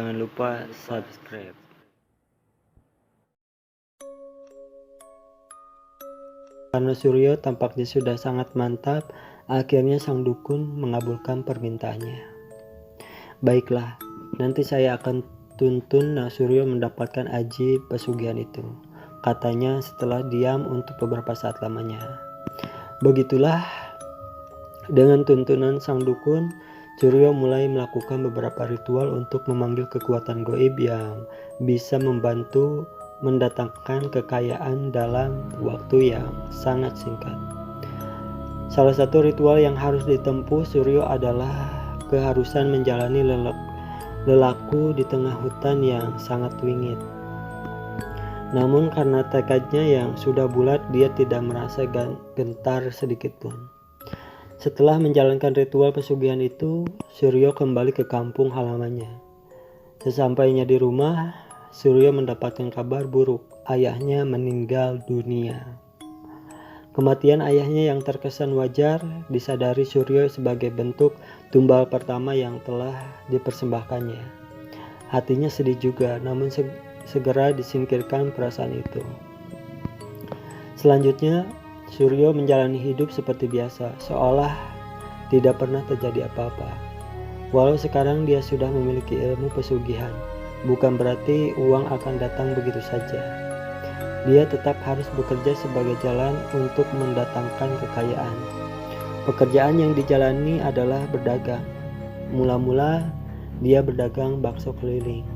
Jangan lupa subscribe. Karena Suryo tampaknya sudah sangat mantap, akhirnya sang dukun mengabulkan permintaannya. Baiklah, nanti saya akan tuntun Suryo mendapatkan aji pesugihan itu, katanya setelah diam untuk beberapa saat lamanya. Begitulah, dengan tuntunan sang dukun, Suryo mulai melakukan beberapa ritual untuk memanggil kekuatan gaib yang bisa membantu mendatangkan kekayaan dalam waktu yang sangat singkat. Salah satu ritual yang harus ditempuh Suryo adalah keharusan menjalani lelaku di tengah hutan yang sangat wingit. Namun karena tekadnya yang sudah bulat, dia tidak merasa gentar sedikit pun. Setelah menjalankan ritual pesugihan itu, Suryo kembali ke kampung halamannya. Sesampainya di rumah, Suryo mendapatkan kabar buruk. Ayahnya meninggal dunia. Kematian ayahnya yang terkesan wajar disadari Suryo sebagai bentuk tumbal pertama yang telah dipersembahkannya. Hatinya sedih juga, namun segera disingkirkan perasaan itu. Selanjutnya, Suryo menjalani hidup seperti biasa, seolah tidak pernah terjadi apa-apa. Walau sekarang dia sudah memiliki ilmu pesugihan, bukan berarti uang akan datang begitu saja. Dia tetap harus bekerja sebagai jalan untuk mendatangkan kekayaan. Pekerjaan yang dijalani adalah berdagang. Mula-mula dia berdagang bakso keliling.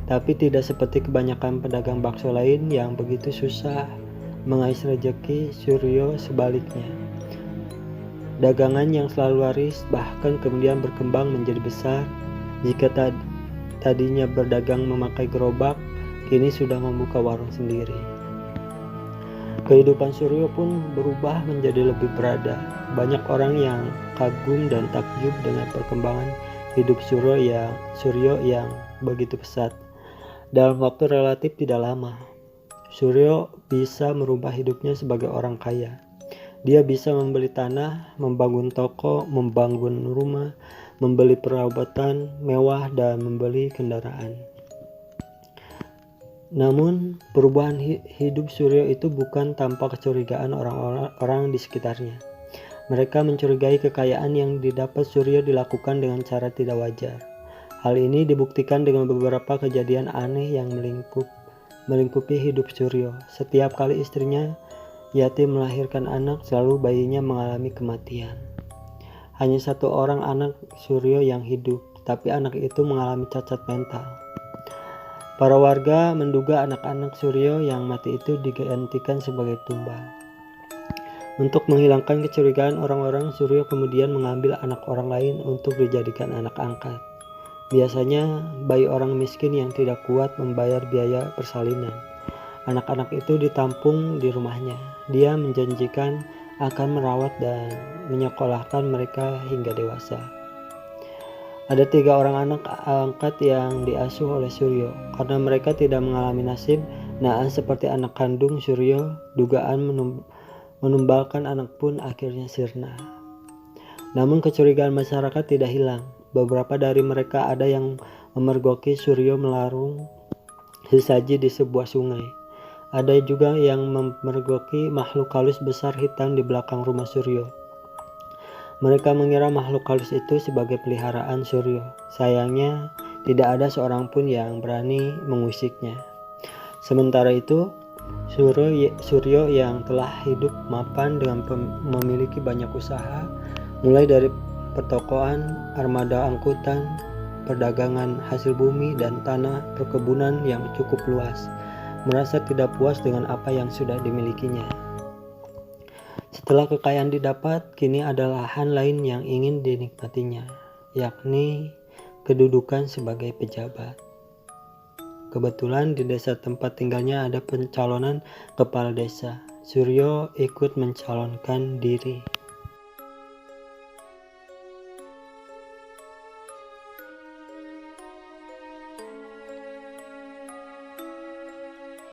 Tapi tidak seperti kebanyakan pedagang bakso lain yang begitu susah mengais rezeki, Suryo sebaliknya. Dagangan yang selalu laris bahkan kemudian berkembang menjadi besar. Jika tadinya berdagang memakai gerobak, kini sudah membuka warung sendiri. Kehidupan Suryo pun berubah menjadi lebih berada. Banyak orang yang kagum dan takjub dengan perkembangan hidup Suryo yang begitu pesat. Dalam waktu relatif tidak lama, Suryo bisa merubah hidupnya sebagai orang kaya. Dia bisa membeli tanah, membangun toko, membangun rumah, membeli perabatan mewah, dan membeli kendaraan. Namun, perubahan hidup Suryo itu bukan tanpa kecurigaan orang-orang di sekitarnya. Mereka mencurigai kekayaan yang didapat Suryo dilakukan dengan cara tidak wajar. Hal ini dibuktikan dengan beberapa kejadian aneh yang melingkupi hidup Suryo. Setiap kali istrinya Yati melahirkan anak, selalu bayinya mengalami kematian. Hanya satu orang anak Suryo yang hidup, tapi anak itu mengalami cacat mental. Para warga menduga anak-anak Suryo yang mati itu digantikan sebagai tumbal. Untuk menghilangkan kecurigaan orang-orang, Suryo kemudian mengambil anak orang lain untuk dijadikan anak angkat. Biasanya bayi orang miskin yang tidak kuat membayar biaya persalinan. Anak-anak itu ditampung di rumahnya. Dia menjanjikan akan merawat dan menyekolahkan mereka hingga dewasa. Ada 3 orang anak angkat yang diasuh oleh Suryo. Karena mereka tidak mengalami nasib naas seperti anak kandung Suryo, dugaan menumbalkan anak pun akhirnya sirna. Namun kecurigaan masyarakat tidak hilang. Beberapa dari mereka ada yang memergoki Suryo melarung sesaji di sebuah sungai. Ada juga yang memergoki makhluk halus besar hitam di belakang rumah Suryo. Mereka mengira makhluk halus itu sebagai peliharaan Suryo. Sayangnya, tidak ada seorang pun yang berani mengusiknya. Sementara itu, Suryo yang telah hidup mapan dengan memiliki banyak usaha, mulai dari pertokoan, armada angkutan, perdagangan hasil bumi, dan tanah perkebunan yang cukup luas, merasa tidak puas dengan apa yang sudah dimilikinya. Setelah kekayaan didapat, kini ada lahan lain yang ingin dinikmatinya, yakni kedudukan sebagai pejabat. Kebetulan di desa tempat tinggalnya ada pencalonan kepala desa. Suryo ikut mencalonkan diri.